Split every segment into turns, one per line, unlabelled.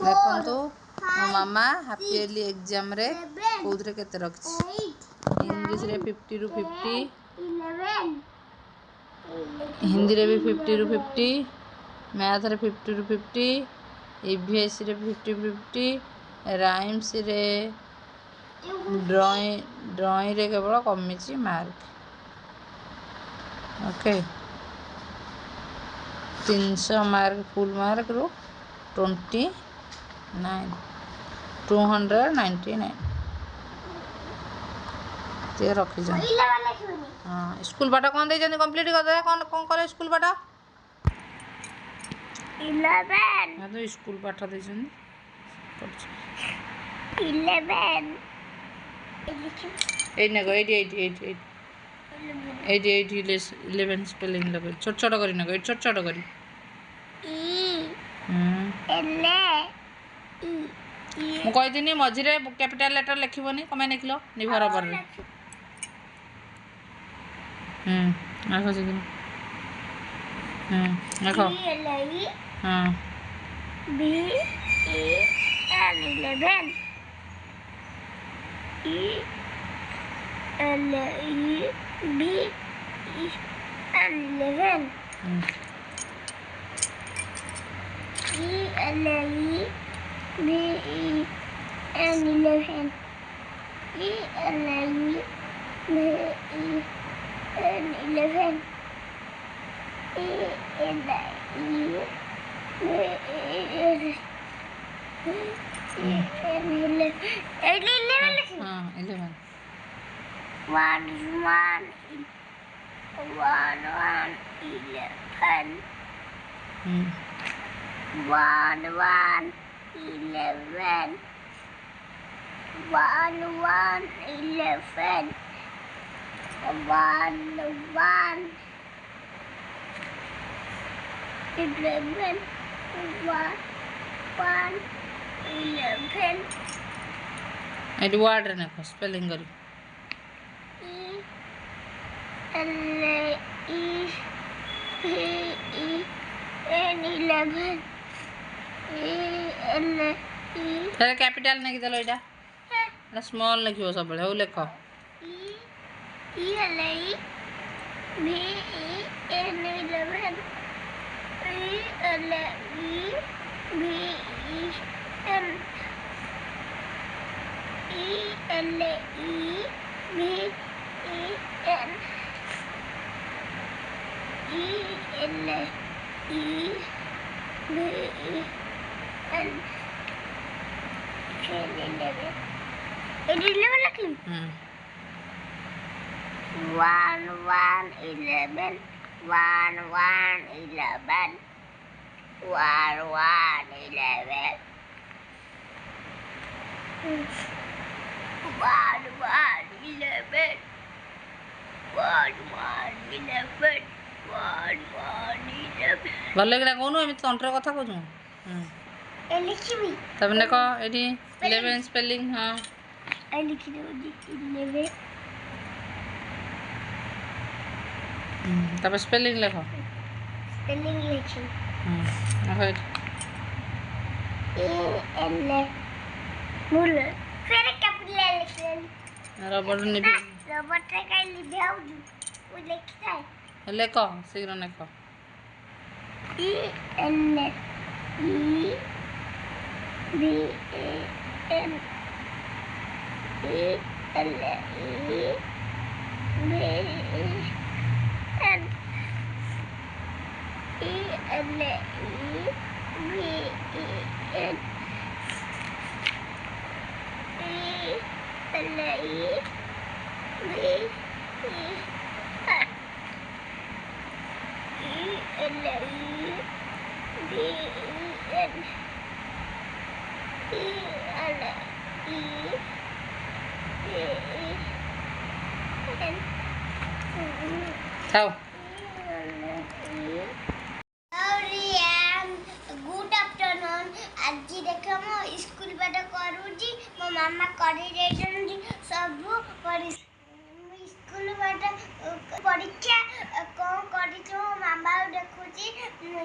देखो मो मामा हाफी yearly exam रे कोउद्रे केते रखछि इंग्लिश रे 50 रु 50 हिंदी रे भी 50 रु 50 मैथ रे 50 रु 50 ईवीएस रे 50 50 राइम्स रे ड्राइंग रे केवल कमी mark okay 300 mark full mark रू 29 299 ते रखी हाँ स्कूल पाठ कौन दे कंप्लीट कर दे कौन कौन करे स्कूल पाठ
11
हां तो स्कूल पाठ दे
11
8 ना 8 11 स्पेलिंग लगे छोट छोट करी ना 8 छोट छोट करी मु कहि दिनी मझिरे कैपिटल लेटर लिखिबोनी कमे लिखलो निभर पर आखो से आखो हां
B E N 11 E L E B E N 11 E L E B E N 11 E L E B E N 11 E L E
Edward रे ना स्पेलिंग करी
E L E B E N 11 E L E
तेरे capital नहीं देलो एटा ना small लिखियो सब बेले हो लेखो
E L E B E N 11 E L E B E N E L E B E N E L E B E N 11 लखी 1 1 11 1 1 11 1 1 11 1 1 11 1 1 11 1 1 11
भले कि कोनु एमि तंत्र कथा कहू
ए लिखिबी
तब ने को एडी 11 स्पेलिंग हां
ए लिखि दो 11
तब स्पेलिंग लिखो
स्पेलिंग लिखी
आहो
ए एल मुल फिर कैपिटल लिख
रबड़ निबी
रबड़ रे का लिबे वो लिखता है
लेखो शीघ्र लेखो
E L E B A N E L E B A N E L E B A N E L E B A N E L E B E N E L E B E N
थाओ
good afternoon आज देख मो school पाठ करूची मो मामा करी देछन सब school पाठ परीक्षा कौन करी मामा देखुची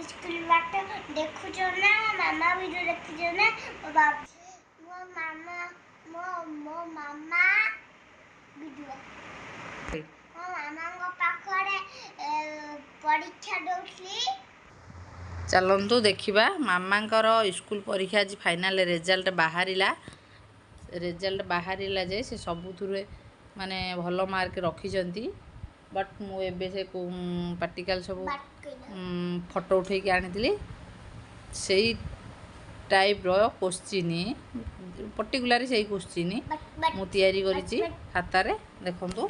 स्कूल बाट देखु जो ना मामा वीडियो देखु जो ना मो मामा वीडियो मो मामा को पाखरे परीक्षा दउथली।
चलतु देखा मामांकर स्कूल परीक्षा आज फाइनाल रिजल्ट बाहर जे से सबुथुरे माने भल मार्क रखिंट बट मु एबे से प्रैक्टिकल सब फोटो उठे आनी से टाइप रो क्वेश्चन पर्टिकुलर से क्वेश्चन मु तैयारी करिछि खातारे देखंतु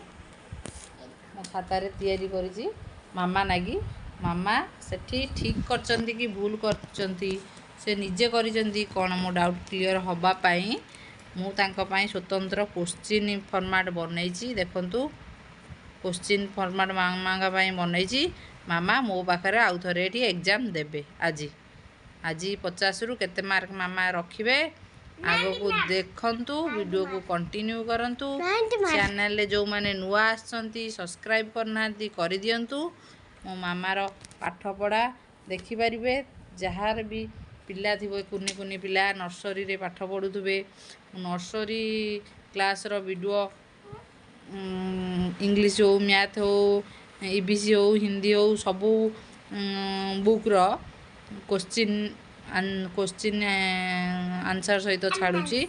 मो खातारे तैयारी करिछि मामा नागी मामा सेठी ठीक करचंती कि भूल करचंती से निजे करिचंती कोन मो डाउट क्लियर हबा पई मु तांको पई स्वतंत्र क्वेश्चन फॉर्मेट बनैछि देखंतु क्वेश्चन फॉर्मेट मामा पई बनैछि मामा मो पाखरे आउ थरे एठी एग्जाम देबे आज 50 रु केते मार्क मामा रखिबे आगो को देखंतु वीडियो को कंटिन्यू करंतु चैनल ले जो माने नुआ आछंती सब्सक्राइब करनांती करि दियंतु मो मामार पाठ पढ़ा देखि परिबे जहार भी पिला थिबो कुनी कुनी पिला नर्सरी रे पाठ पढुथबे नर्सरी क्लास रो वीडियो इंग्लिश हो मैथ हो ईबीसी हो हिंदी हो सबू बुक रो क्वेश्चन आंसर सहित छाड़ुची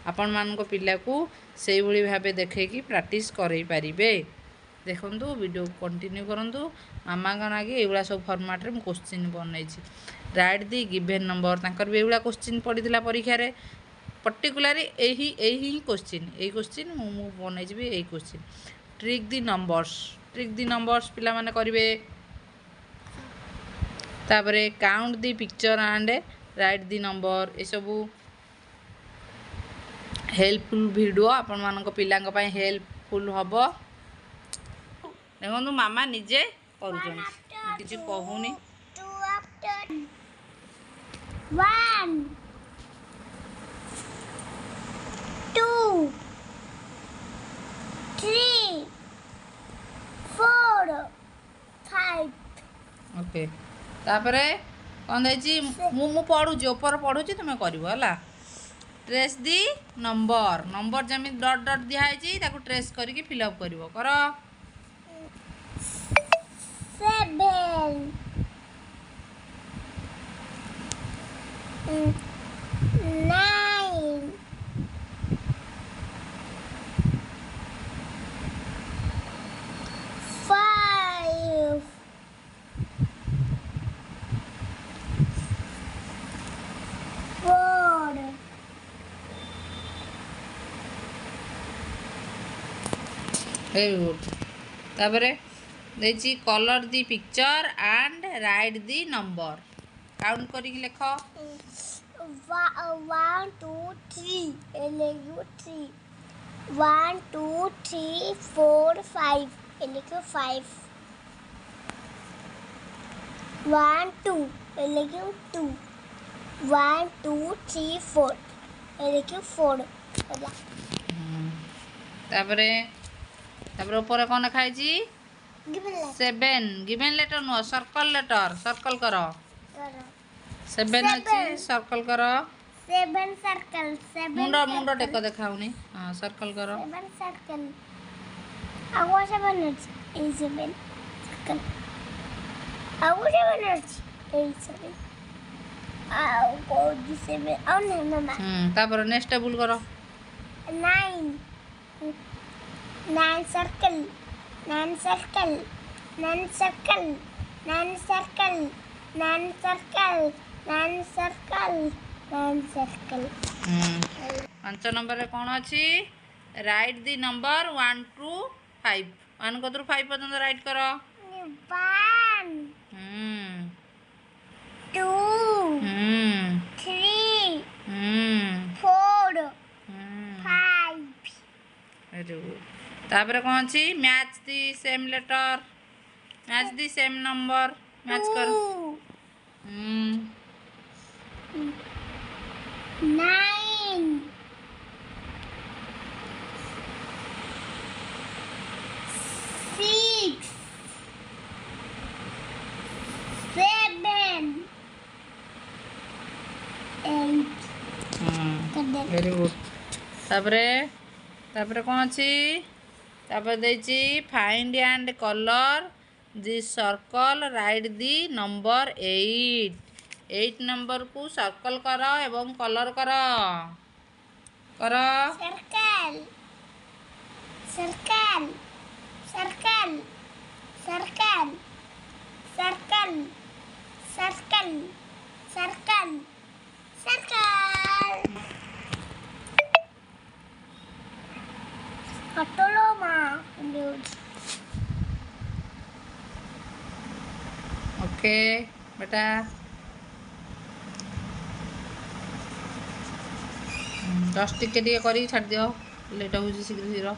आपण मान को पिला को से भली भाबे देखे कि प्रैक्टिस करई परिबे देखंतु वीडियो कंटिन्यू करंतु मामा का नागी एगुला सब फॉर्मेट रे मु क्वेश्चन बनई छी राइट दी गिवन नंबर तांकर भी एगुला क्वेश्चन पड़ीला परीक्षा रे पर्टिकुलर एही क्वेश्चन मु बनई छी एही क्वेश्चन ट्रिक दी नंबर्स पिला माने करिवे तापरे count the picture and write the number A सबू हेल्पफुल वीडियो आपण मानक पिलांग पई हेल्पफुल हबो देखो मामा निजे करूछन किछि कहूनी
2 after 1 2 3 4 5
ओके तापरे कौन देछि मु पढुछि ऊपर पढुछि तुमे करबो हला ट्रेस दी नंबर जमी डॉट डॉट दिया है ताको ट्रेस करके फिलअप करिवो करो
7 9 5 4
वेरी गुड तापरे देछि colour the picture and write the number count करिक लेख
1 2 3 एलेगु 3 1 2 3 4 5 एलेगु 5 1 2 एलेगु 2 1 2 3 4 एलेगु 4 होला
तापरे ऊपर कोन खाइ छी
गिवन
7 गिवन लेटर नो सर्कल करो 7 अछि सर्कल करो
7 सर्कल 7
मुंडो टेक देखाउनी हां सर्कल करो
7 सर्कल आगो 7 अछि 7 सर्कल आगो 7 अछि 7 आगो 7 आ नै मामा
तापर नेक्स्ट टेबल करो
9 circle 9 circle 9 circle 9 circle 9 circle 9 circle 9 circle
5 number रे कोन अछि राइट दी नंबर 1 टू 5 1 कतरु 5 पर्यंत राइट करो
1 2 3 4 5
वेरी गुड तापर कोन अछि match the same letter match the same number match कर
9 6 7
वेरी गुड तापरे तापरे कौन अच्छी तापर देछि find and colour the circle write the number 8 number को सर्कल कर एवं कलर कर
circle circle circle circle circle circle circle circle हटलो माँ
ओके बेटा जस्ट टिके करी छाड़ दियो लेट हो शीघ्र शीघ्र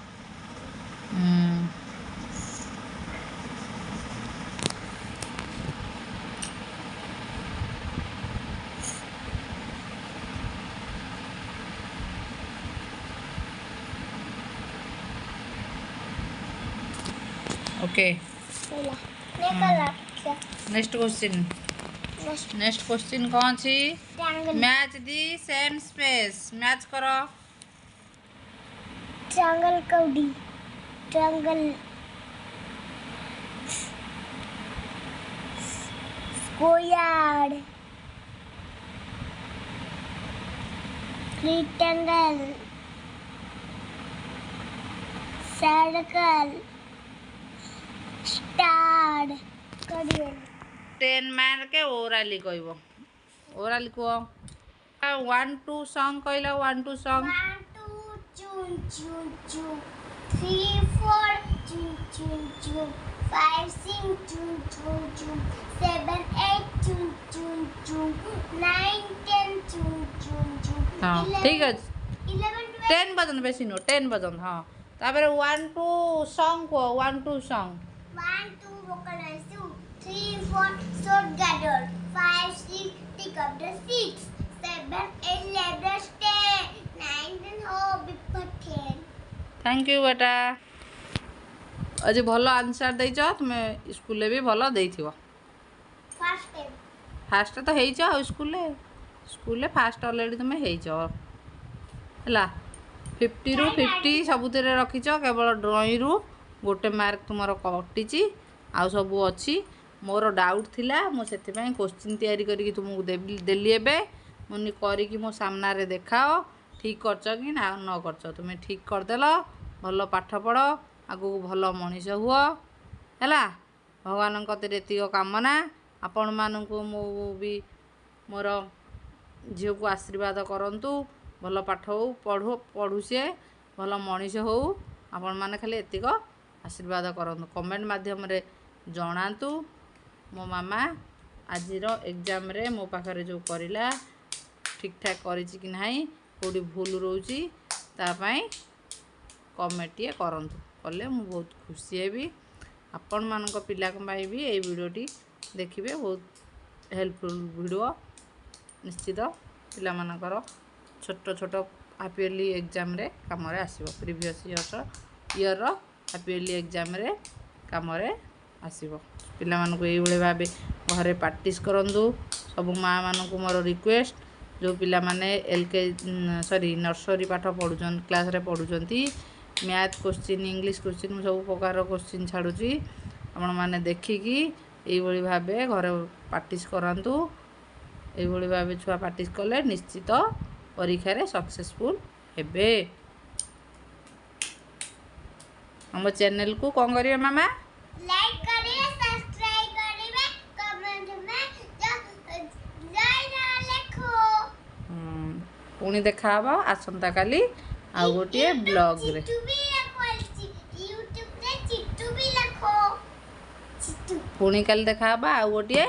ओके नेक्स्ट क्वेश्चन कौन अच्छी match the same space match करो
ट्रायंगल कौड़ी triangle square rectangle circle star करिए
10 मार के ओराली कहबो ओराली को 1 2 सॉन्ग कहला 1 2 सॉन्ग
1 2 चून चून चून 3 4 चून चून चून 5 6 चून चून चून 7 8 चून चून चून 9 10 चून चून चून
हां ठीक है
11
10 बजन बेसी नो 10 बजन हां तापर 1 2 सॉन्ग को 1 2 song
1 2 vocal rise 2 3 4 short gather 5 6 pick up the 6 7 8 letters 10 9 10 हो before 10
थैंक यू बेटा आज भलो आंसर देछ तुमे स्कूल ले भी भलो देथिबो फास्ट तो हेइ छ स्कूल ले फास्ट ऑलरेडी तुमे हेइ छ हला 50 रु 50 सबुतरे रखी छ केवल ड्राइंग रु गोटे मार्क तुमर कटिची आउ सबू अच्छी मोर डाउट थिला मो सेथिपाई क्वेश्चन तैयारी करिक तुमको देली एबे मुनि करिकी मो सामना रे देखाओ ठीक करछ कि ना न करछ तुमे ठीक कर देलो भलो पाठ पढ़ आगु भलो मनीष हुओ हैला भगवान कते एतिक कामना आपण मानकु मो भी मोर झियो को आशीर्वाद करंतु भलो पाठ हो पढ़ू से भलो मनीष हो आपण माने खाली एतिक आशीर्वाद करंतु कमेंट माध्यम रे जणातु मो मामा आजिर एग्जाम रे मो पाखरे जो करिला ठीक ठाक करिछि कि नाही कोडी भूल रोची ता पई कमेंट ये करंतु कले मु बहुत खुशी हेबी आपण मानक पिला पई भी ए वीडियोटी देखिबे बहुत हेल्पफुल वीडियो निश्चित पिला मानकर छोट छोट हाफ इयरली एग्जाम रे काम रे आसीबो प्रीवियस ईयर रो हाफ इयरली एग्जाम रे काम रे आसीबो पिला मानक एई बळे भाबे घरे प्रैक्टिस करंदु सब माँ मानक मोर रिक्वेस्ट जो पिला माने एलके सॉरी नर्सरी पाठ पढुचन क्लास रे पढुचंती मैथ क्वेश्चन इंग्लिश क्वेश्चन सब प्रकार क्वेश्चन छाडुची आपण माने देखिकी एई बळे भाबे घरे प्रैक्टिस करंतु एई बळे भाबे छुआ प्रैक्टिस कले निश्चित परीक्षा रे सक्सेसफुल हेबे हम चैनल को कौन करिए मामा
लाइक करिए सब्सक्राइब करिए कमेंट में जय लिखो
पुणी देखा आसंता काली आ गोटे ब्लॉग रे
यूट्यूब रे चिट्टू भी लिखो चिट्टू
पुणी काली देखा आ गोटे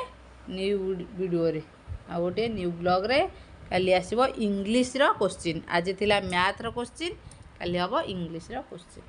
न्यू वीडियो रे आ गोटे न्यू ब्लॉग रे काली आसीबो इंग्लिश रो क्वेश्चन आज थिला मैथ रो क्वेश्चन काली हबो इंग्लिश रो क्वेश्चन